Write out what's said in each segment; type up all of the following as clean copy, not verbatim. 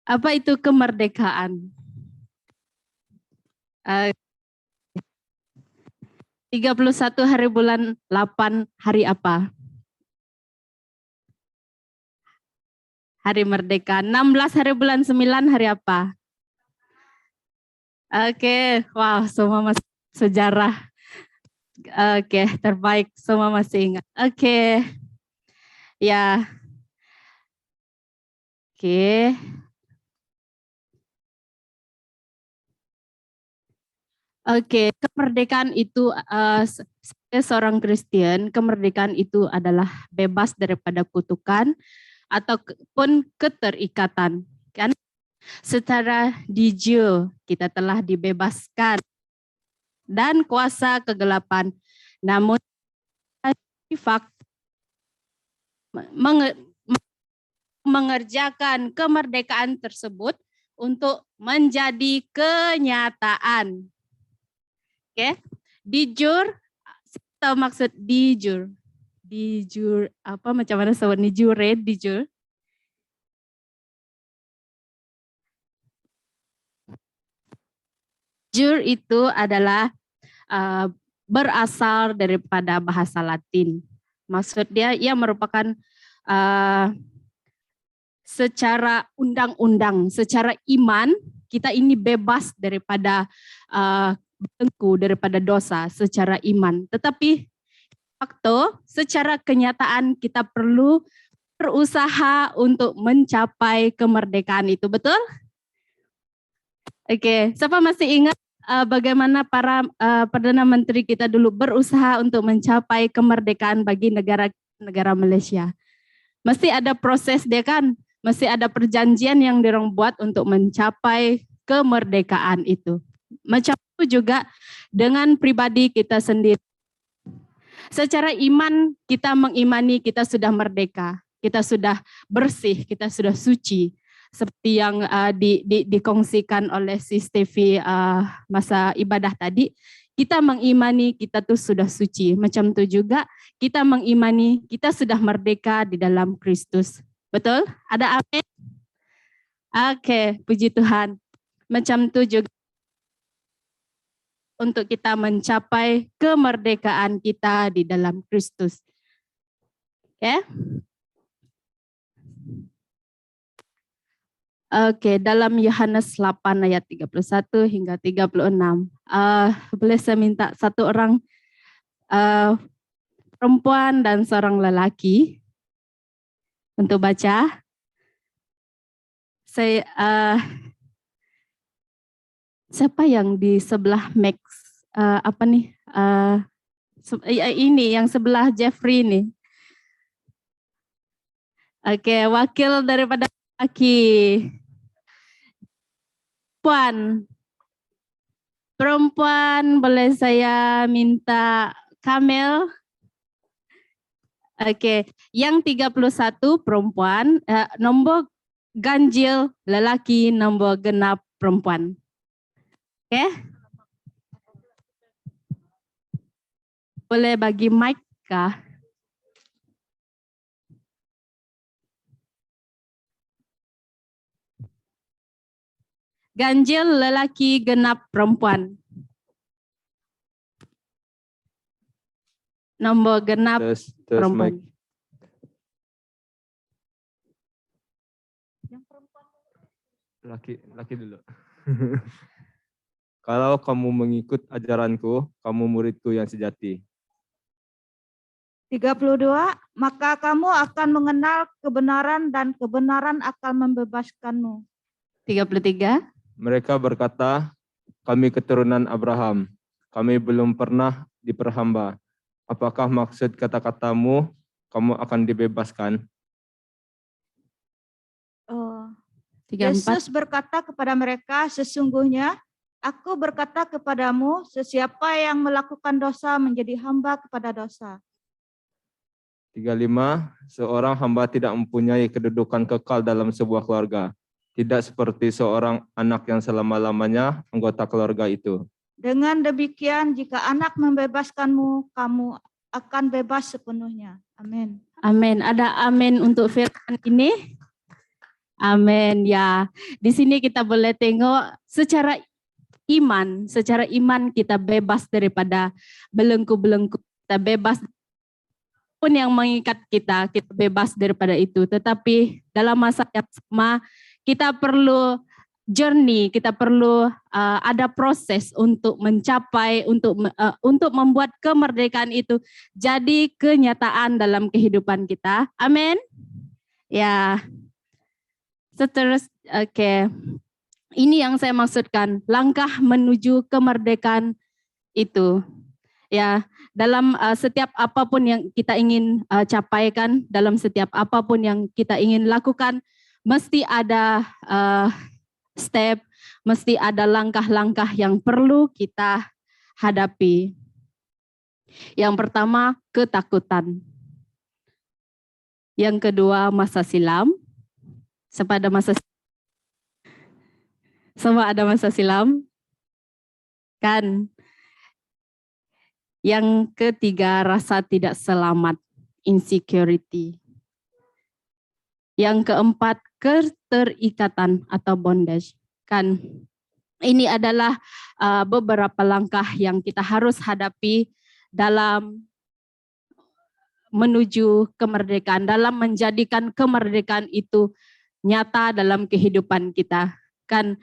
Apa itu kemerdekaan? 31 hari bulan 8 hari apa? Hari merdeka. 16 hari bulan 9 hari apa? Oke, wow, semua masih sejarah. Oke, terbaik, semua masih ingat. Oke, ya. Oke. Oke, kemerdekaan itu sebagai seorang Kristen, kemerdekaan itu adalah bebas daripada kutukan ataupun keterikatan. Kan? Secara de jure kita telah dibebaskan dan kuasa kegelapan. Namun fakta mengerjakan kemerdekaan tersebut untuk menjadi kenyataan. Oke, de jure, tahu maksud de jure? De jure apa, macam mana sebut de jure? De jure. Jure itu adalah berasal daripada bahasa Latin. Maksud dia, ia merupakan secara undang-undang, secara iman, kita ini bebas daripada belenggu, daripada dosa secara iman. Tetapi fakta, secara kenyataan kita perlu berusaha untuk mencapai kemerdekaan itu, betul? Oke, siapa masih ingat bagaimana para Perdana Menteri kita dulu berusaha untuk mencapai kemerdekaan bagi negara Malaysia? Mesti ada proses dia kan, mesti ada perjanjian yang dirong buat untuk mencapai kemerdekaan itu. Macam itu juga dengan pribadi kita sendiri. Secara iman kita mengimani kita sudah merdeka, kita sudah bersih, kita sudah suci. Seperti yang dikongsikan oleh Sis Tevi masa ibadah tadi, kita mengimani kita tuh sudah suci. Macam itu juga kita mengimani kita sudah merdeka di dalam Kristus. Betul? Ada amin? Oke, puji Tuhan. Macam itu juga untuk kita mencapai kemerdekaan kita di dalam Kristus. Oke? Oke, dalam Yohanes 8 ayat 31 hingga 36. Boleh saya minta satu orang perempuan dan seorang lelaki untuk baca. Saya siapa yang di sebelah Max? Apa nih? Ini yang sebelah Jeffrey nih. Oke, wakil daripada lelaki. Perempuan, boleh saya minta Kamel? Oke, yang 31 perempuan, nombor ganjil lelaki, nombor genap perempuan. Oke? Boleh bagi mic kah? Ganjil lelaki, genap perempuan. Nombor genap perempuan. Laki dulu. Kalau kamu mengikut ajaranku, kamu muridku yang sejati. 32, maka kamu akan mengenal kebenaran dan kebenaran akan membebaskanmu. 33. Mereka berkata, kami keturunan Abraham, kami belum pernah diperhamba. Apakah maksud kata-katamu, kamu akan dibebaskan? Yesus berkata kepada mereka, sesungguhnya aku berkata kepadamu, sesiapa yang melakukan dosa menjadi hamba kepada dosa. 35, seorang hamba tidak mempunyai kedudukan kekal dalam sebuah keluarga. Tidak seperti seorang anak yang selama-lamanya anggota keluarga itu. Dengan demikian, jika anak membebaskanmu, kamu akan bebas sepenuhnya. Amin. Amin. Ada amin untuk firman ini? Amin ya. Di sini kita boleh tengok secara iman kita bebas daripada belenggu-belenggu, kita bebas pun yang mengikat kita bebas daripada itu. Tetapi dalam masa yang sama kita perlu journey, kita perlu ada proses untuk mencapai, untuk membuat kemerdekaan itu jadi kenyataan dalam kehidupan kita. Amin. Ya. Seterus, oke. Ini yang saya maksudkan, langkah menuju kemerdekaan itu. Ya, dalam setiap apapun yang kita ingin capaikan, dalam setiap apapun yang kita ingin lakukan, mesti ada step, mesti ada langkah-langkah yang perlu kita hadapi. Yang pertama, ketakutan. Yang kedua, masa silam. Semua ada masa silam, kan? Yang ketiga, rasa tidak selamat, insecurity. Yang keempat, keterikatan atau bondage, kan? Ini adalah beberapa langkah yang kita harus hadapi dalam menuju kemerdekaan, dalam menjadikan kemerdekaan itu nyata dalam kehidupan kita. Kan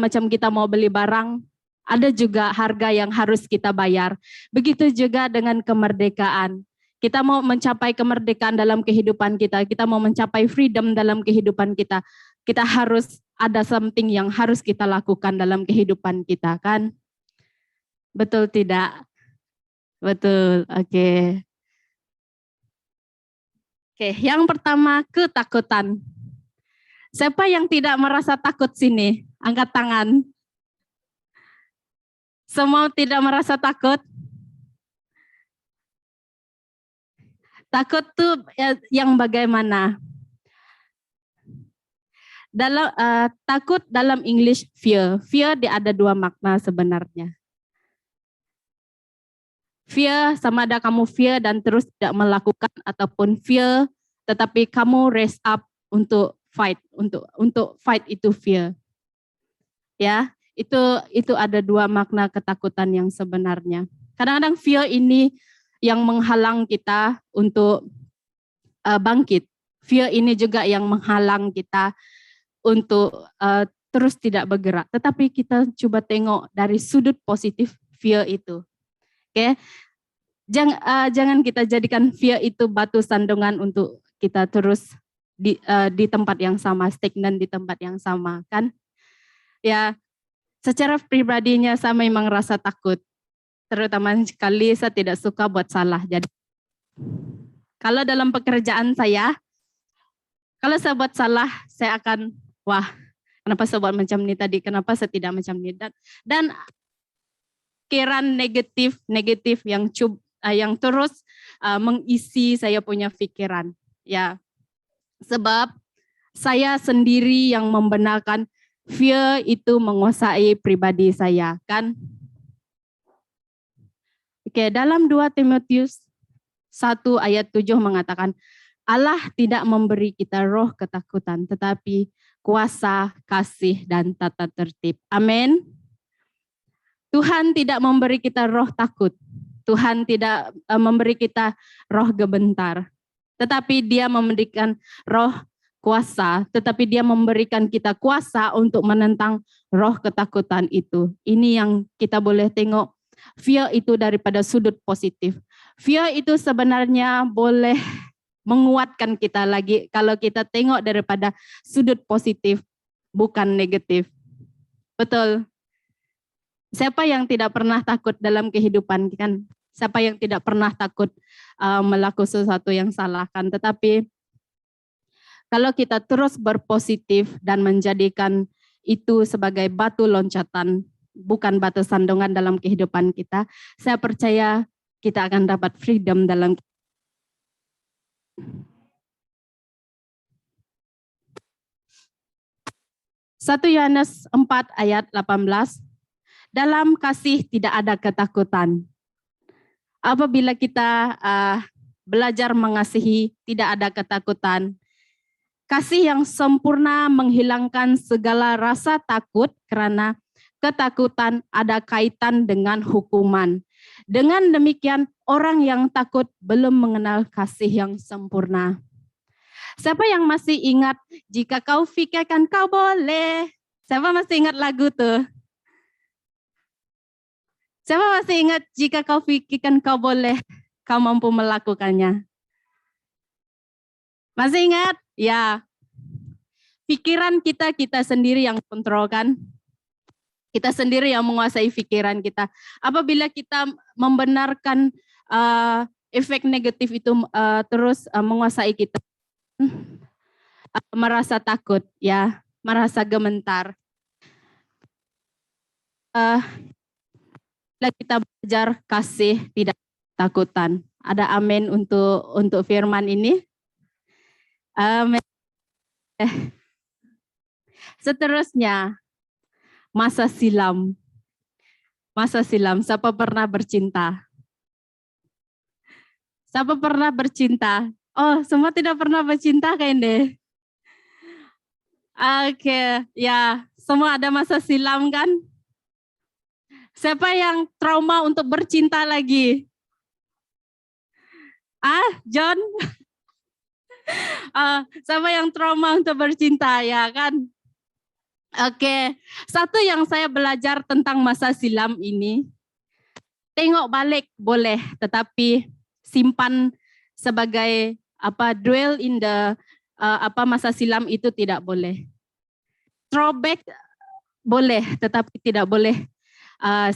macam kita mau beli barang, ada juga harga yang harus kita bayar. Begitu juga dengan kemerdekaan. Kita mau mencapai kemerdekaan dalam kehidupan kita, kita mau mencapai freedom dalam kehidupan kita, kita harus ada something yang harus kita lakukan dalam kehidupan kita, kan? Betul tidak? Betul, oke. Oke, yang pertama, ketakutan. Siapa yang tidak merasa takut sini? Angkat tangan. Semua tidak merasa takut? Takut tuh yang bagaimana? Dalam takut dalam English fear. Fear dia ada dua makna sebenarnya. Fear sama ada kamu fear dan terus tidak melakukan, ataupun fear tetapi kamu raise up untuk fight, untuk fight itu fear. Ya, itu ada dua makna ketakutan yang sebenarnya. Kadang-kadang fear ini yang menghalang kita untuk bangkit. Fear ini juga yang menghalang kita untuk terus tidak bergerak. Tetapi kita coba tengok dari sudut positif fear itu. Oke. Jangan kita jadikan fear itu batu sandungan untuk kita terus di tempat yang sama, stagnan di tempat yang sama, kan? Ya, secara pribadinya saya memang rasa takut. Terutama sekali saya tidak suka buat salah. Jadi kalau dalam pekerjaan saya, kalau saya buat salah, saya akan, wah, kenapa saya buat macam ini tadi? Kenapa saya tidak macam ini? Dan pikiran negatif yang terus mengisi saya punya pikiran. Ya, sebab saya sendiri yang membenarkan fear itu menguasai pribadi saya, kan? Oke, dalam 2 Timotius 1 ayat 7 mengatakan, Allah tidak memberi kita roh ketakutan, tetapi kuasa, kasih, dan tata tertib. Amin. Tuhan tidak memberi kita roh takut. Tuhan tidak memberi kita roh gebentar. Tetapi dia memberikan roh kuasa, tetapi dia memberikan kita kuasa untuk menentang roh ketakutan itu. Ini yang kita boleh tengok fear itu daripada sudut positif. Fear itu sebenarnya boleh menguatkan kita lagi kalau kita tengok daripada sudut positif, bukan negatif. Betul. Siapa yang tidak pernah takut dalam kehidupan, kan? Siapa yang tidak pernah takut melakukan sesuatu yang salah, kan? Tetapi kalau kita terus berpositif dan menjadikan itu sebagai batu loncatan, bukan batu sandungan dalam kehidupan kita, saya percaya kita akan dapat freedom dalam 1 Yohanes 4 ayat 18, dalam kasih tidak ada ketakutan. Apabila kita belajar mengasihi, tidak ada ketakutan. Kasih yang sempurna menghilangkan segala rasa takut karena ketakutan ada kaitan dengan hukuman. Dengan demikian, orang yang takut belum mengenal kasih yang sempurna. Siapa yang masih ingat jika kau fikirkan kau boleh? Siapa masih ingat lagu tuh? Siapa masih ingat jika kau fikirkan kau boleh, kau mampu melakukannya? Masih ingat? Ya. Pikiran kita sendiri yang kontrolkan. Kita sendiri yang menguasai pikiran kita. Apabila kita membenarkan efek negatif itu terus menguasai kita, merasa takut, ya, merasa gemetar. Bila kita belajar kasih, tidak takutan. Ada amin untuk firman ini. Amin. Seterusnya, masa silam. Masa silam, siapa pernah bercinta? Siapa pernah bercinta? Oh, semua tidak pernah bercinta kayaknya. Oke, ya, semua ada masa silam kan? Siapa yang trauma untuk bercinta lagi? John? Siapa yang trauma untuk bercinta, ya kan? Oke, satu yang saya belajar tentang masa silam ini, tengok balik boleh, tetapi simpan sebagai dwell in the masa silam itu tidak boleh. Throwback boleh, tetapi tidak boleh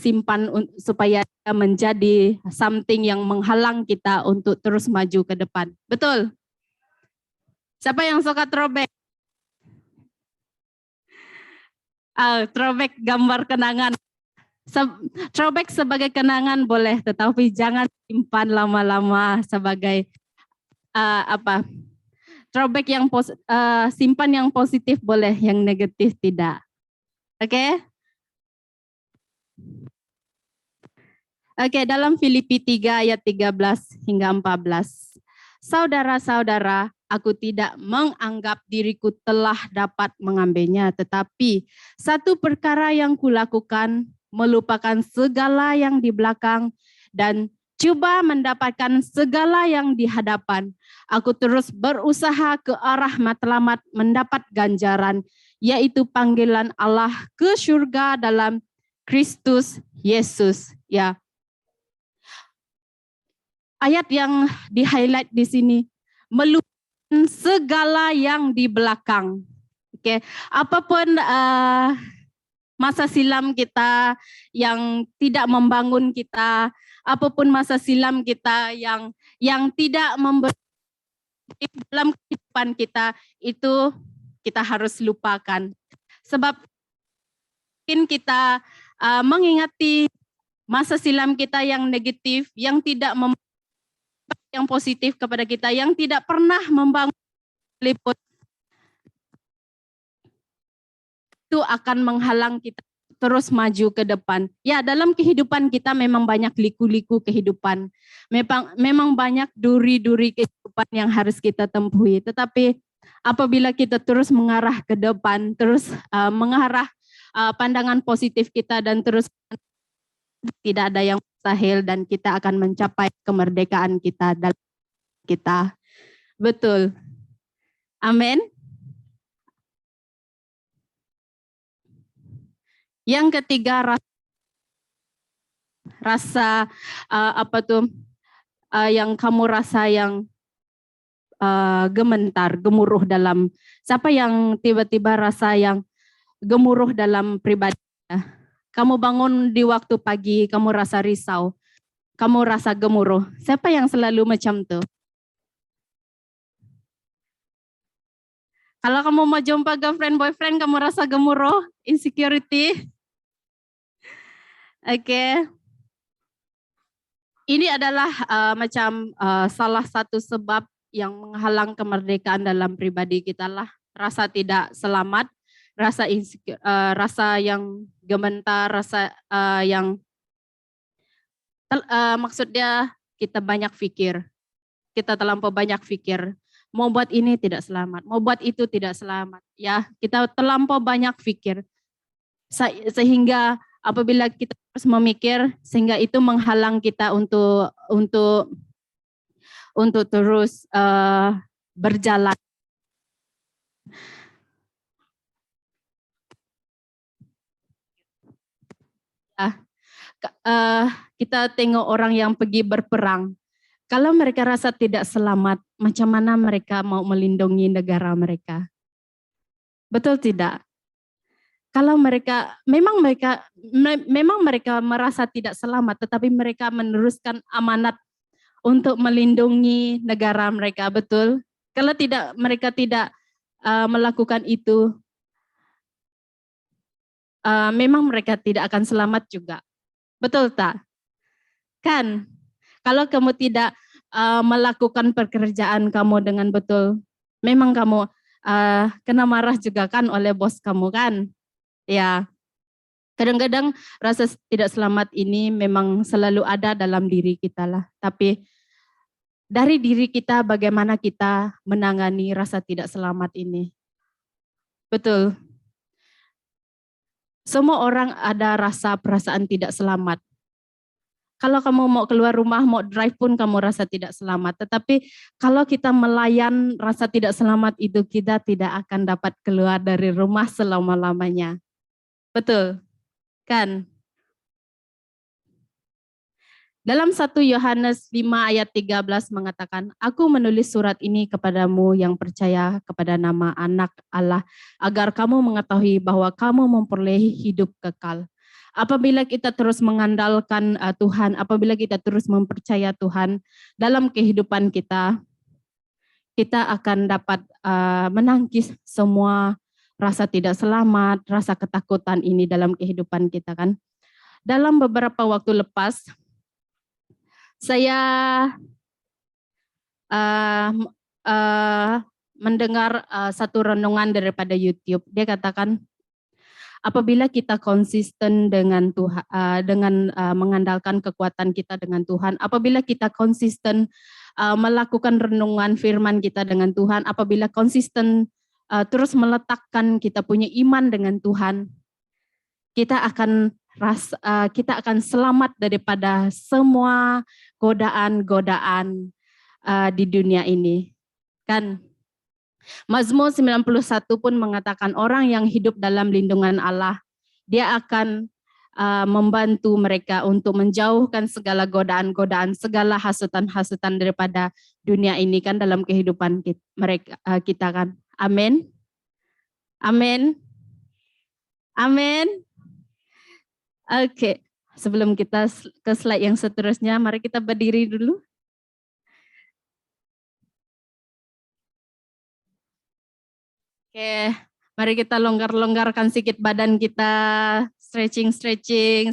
simpan supaya menjadi something yang menghalang kita untuk terus maju ke depan. Betul? Siapa yang suka throwback? Throwback gambar kenangan. Throwback sebagai kenangan boleh, tetapi jangan simpan lama-lama sebagai throwback yang simpan yang positif boleh, yang negatif tidak. Oke? Oke, dalam Filipi 3 ayat 13 hingga 14. Saudara-saudara, aku tidak menganggap diriku telah dapat mengambilnya, tetapi satu perkara yang kulakukan, melupakan segala yang di belakang dan coba mendapatkan segala yang di hadapan. Aku terus berusaha ke arah matlamat mendapat ganjaran, yaitu panggilan Allah ke surga dalam Kristus Yesus. Ya. Ayat yang di-highlight di sini, melupakan segala yang di belakang. Oke, apapun masa silam kita yang tidak membangun kita, apapun masa silam kita yang tidak memberi dalam kehidupan kita, itu kita harus lupakan. Sebab mungkin kita mengingati masa silam kita yang negatif, yang tidak yang positif kepada kita, yang tidak pernah membangun liput, itu akan menghalang kita terus maju ke depan. Ya, dalam kehidupan kita memang banyak liku-liku kehidupan. Memang banyak duri-duri kehidupan yang harus kita tempuhi. Tetapi apabila kita terus mengarah ke depan, terus mengarah pandangan positif kita dan terus tidak ada yang mustahil dan kita akan mencapai kemerdekaan kita dalam kita. Betul. Amin. Yang ketiga, rasa yang kamu rasa yang gementar, gemuruh dalam, siapa yang tiba-tiba rasa yang gemuruh dalam pribadi? Kamu bangun di waktu pagi, kamu rasa risau, kamu rasa gemuruh. Siapa yang selalu macam tuh? Kalau kamu mau jumpa girlfriend, boyfriend, kamu rasa gemuruh, insecurity. Oke. Ini adalah salah satu sebab yang menghalang kemerdekaan dalam pribadi kita lah. Rasa tidak selamat, rasa insecure, rasa yang gementar, rasa yang maksudnya kita banyak pikir, kita terlampau banyak pikir, mau buat ini tidak selamat, mau buat itu tidak selamat. Ya, kita terlampau banyak pikir sehingga apabila kita terus memikir, sehingga itu menghalang kita untuk terus berjalan. Kita tengok orang yang pergi berperang. Kalau mereka rasa tidak selamat, macam mana mereka mau melindungi negara mereka? Betul tidak? Kalau memang mereka merasa tidak selamat, tetapi mereka meneruskan amanat untuk melindungi negara mereka, betul? Kalau mereka tidak melakukan itu, memang mereka tidak akan selamat juga. Betul tak? Kan? Kalau kamu tidak melakukan pekerjaan kamu dengan betul, memang kamu kena marah juga kan oleh bos kamu kan? Ya, kadang-kadang rasa tidak selamat ini memang selalu ada dalam diri kita lah. Tapi dari diri kita bagaimana kita menangani rasa tidak selamat ini. Betul. Semua orang ada rasa perasaan tidak selamat. Kalau kamu mau keluar rumah, mau drive pun kamu rasa tidak selamat. Tetapi kalau kita melayan rasa tidak selamat itu, kita tidak akan dapat keluar dari rumah selama-lamanya. Betul, kan? Dalam 1 Yohanes 5 ayat 13 mengatakan, aku menulis surat ini kepadamu yang percaya kepada nama anak Allah, agar kamu mengetahui bahwa kamu memperoleh hidup kekal. Apabila kita terus mengandalkan Tuhan, apabila kita terus mempercaya Tuhan dalam kehidupan kita, kita akan dapat menangkis semua rasa tidak selamat, rasa ketakutan ini dalam kehidupan kita kan. Dalam beberapa waktu lepas, saya mendengar satu renungan daripada YouTube. Dia katakan, apabila kita konsisten dengan Tuhan, dengan mengandalkan kekuatan kita dengan Tuhan, apabila kita konsisten melakukan renungan firman kita dengan Tuhan, apabila konsisten terus meletakkan kita punya iman dengan Tuhan, kita akan selamat daripada semua godaan-godaan di dunia ini. Kan? Mazmur 91 pun mengatakan orang yang hidup dalam lindungan Allah, dia akan membantu mereka untuk menjauhkan segala godaan-godaan, segala hasutan-hasutan daripada dunia ini kan dalam kehidupan kita kan. Amin. Amin. Amin. Oke, sebelum kita ke slide yang seterusnya, mari kita berdiri dulu. Oke, mari kita longgar-longgarkan sedikit badan kita, stretching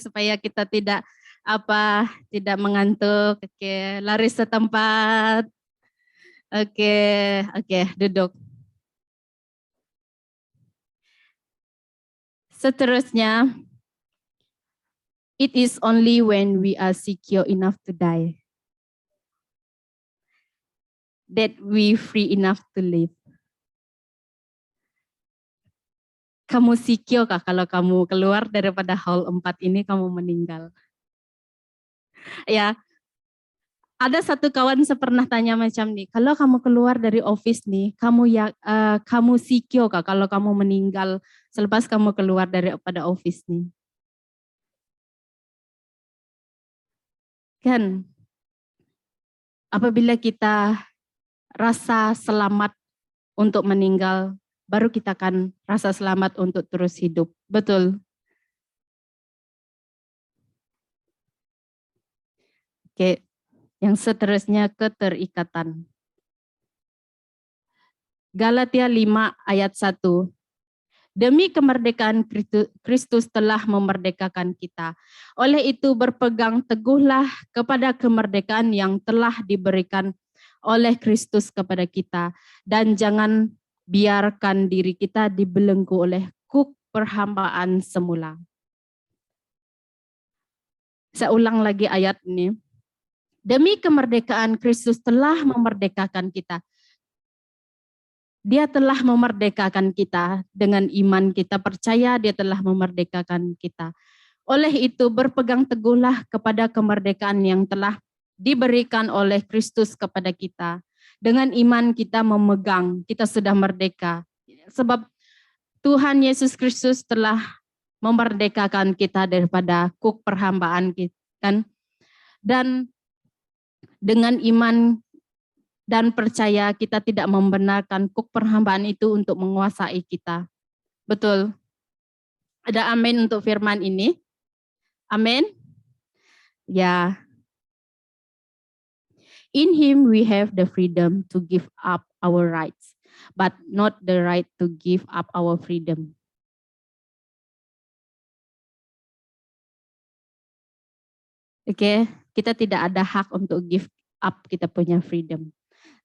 supaya kita tidak mengantuk. Oke, lari setempat. Oke, duduk. Seterusnya, it is only when we are secure enough to die that we free enough to live. Kamu secure kah kalau kamu keluar daripada hall 4 ini kamu meninggal? Ya, ada satu kawan pernah tanya macam nih, kalau kamu keluar dari office nih, kamu secure kah kalau kamu meninggal selepas kamu keluar daripada office nih? Kan, apabila kita rasa selamat untuk meninggal, baru kita akan rasa selamat untuk terus hidup. Betul. Oke, yang seterusnya keterikatan. Galatia 5 ayat 1. Demi kemerdekaan Kristus telah memerdekakan kita. Oleh itu berpegang teguhlah kepada kemerdekaan yang telah diberikan oleh Kristus kepada kita. Dan jangan biarkan diri kita dibelenggu oleh kuk perhambaan semula. Saya ulang lagi ayat ini. Demi kemerdekaan Kristus telah memerdekakan kita. Dia telah memerdekakan kita dengan iman kita percaya dia telah memerdekakan kita. Oleh itu berpegang teguhlah kepada kemerdekaan yang telah diberikan oleh Kristus kepada kita. Dengan iman kita memegang, kita sudah merdeka. Sebab Tuhan Yesus Kristus telah memerdekakan kita daripada kuk perhambaan kita, kan? Dan dengan iman dan percaya kita tidak membenarkan kuk perhambaan itu untuk menguasai kita. Betul. Ada amin untuk firman ini? Amin. Ya. In him we have the freedom to give up our rights, but not the right to give up our freedom. Oke, kita tidak ada hak untuk give up kita punya freedom.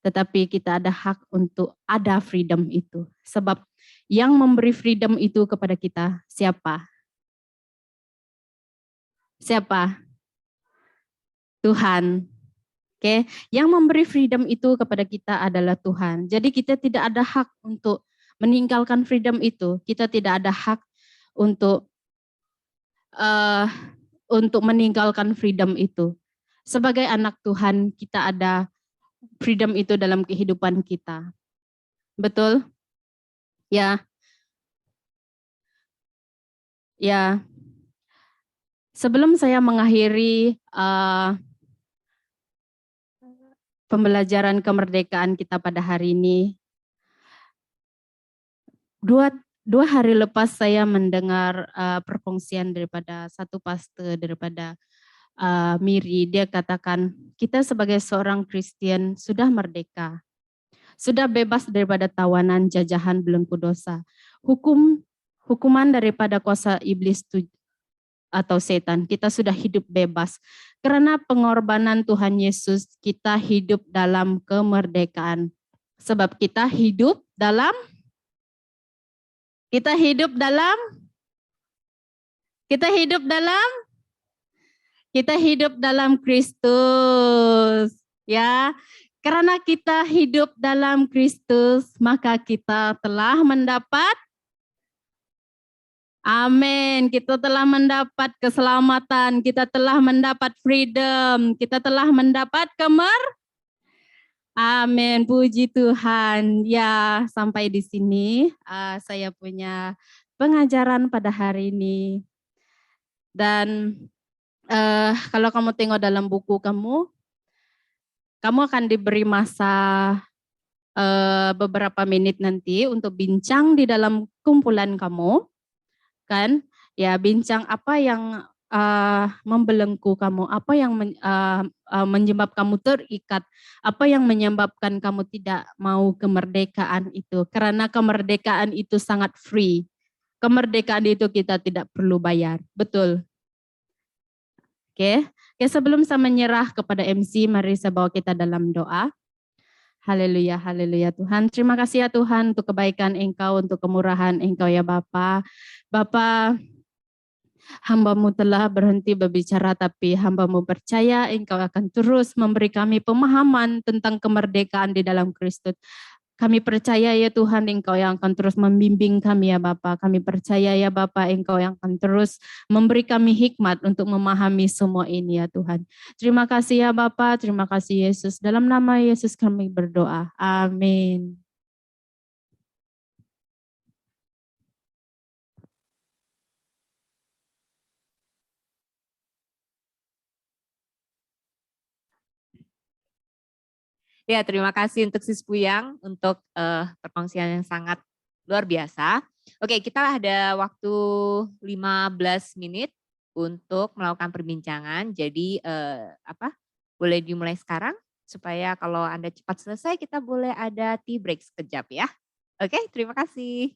Tetapi kita ada hak untuk ada freedom itu. Sebab yang memberi freedom itu kepada kita siapa? Siapa? Tuhan. Oke, yang memberi freedom itu kepada kita adalah Tuhan. Jadi kita tidak ada hak untuk meninggalkan freedom itu. Kita tidak ada hak untuk meninggalkan freedom itu. Sebagai anak Tuhan, kita ada freedom itu dalam kehidupan kita. Betul? Ya. Ya. Sebelum saya mengakhiri pembelajaran kemerdekaan kita pada hari ini, dua hari lepas saya mendengar perkongsian daripada satu pastor daripada Miri. Dia katakan, kita sebagai seorang Kristen sudah merdeka. Sudah bebas daripada tawanan jajahan belenggu dosa. Hukuman daripada kuasa iblis atau setan. Kita sudah hidup bebas. Karena pengorbanan Tuhan Yesus, kita hidup dalam kemerdekaan. Sebab kita hidup dalam Kristus, ya. Karena kita hidup dalam Kristus, maka kita telah mendapat amin. Kita telah mendapat keselamatan, kita telah mendapat freedom, kita telah mendapat amin. Puji Tuhan. Ya, sampai di sini saya punya pengajaran pada hari ini. Dan kalau kamu tengok dalam buku kamu akan diberi masa beberapa menit nanti untuk bincang di dalam kumpulan kamu, kan? Ya, bincang apa yang membelenggu kamu, apa yang menyebabkan kamu terikat, apa yang menyebabkan kamu tidak mau kemerdekaan itu. Karena kemerdekaan itu sangat free. Kemerdekaan itu kita tidak perlu bayar, betul? Oke, sebelum saya menyerah kepada MC, mari saya bawa kita dalam doa. Haleluya, haleluya Tuhan. Terima kasih ya Tuhan untuk kebaikan Engkau, untuk kemurahan Engkau ya Bapa. Bapa, hamba-Mu telah berhenti berbicara, tapi hamba-Mu percaya Engkau akan terus memberi kami pemahaman tentang kemerdekaan di dalam Kristus. Kami percaya ya Tuhan, Engkau yang akan terus membimbing kami ya Bapa. Kami percaya ya Bapa, Engkau yang akan terus memberi kami hikmat untuk memahami semua ini ya Tuhan. Terima kasih ya Bapa, terima kasih Yesus. Dalam nama Yesus kami berdoa. Amin. Ya, terima kasih untuk Sis Puyang untuk perkongsian yang sangat luar biasa. Oke, kita ada waktu 15 menit untuk melakukan perbincangan. Jadi boleh dimulai sekarang supaya kalau Anda cepat selesai kita boleh ada tea break sekejap ya. Oke, terima kasih.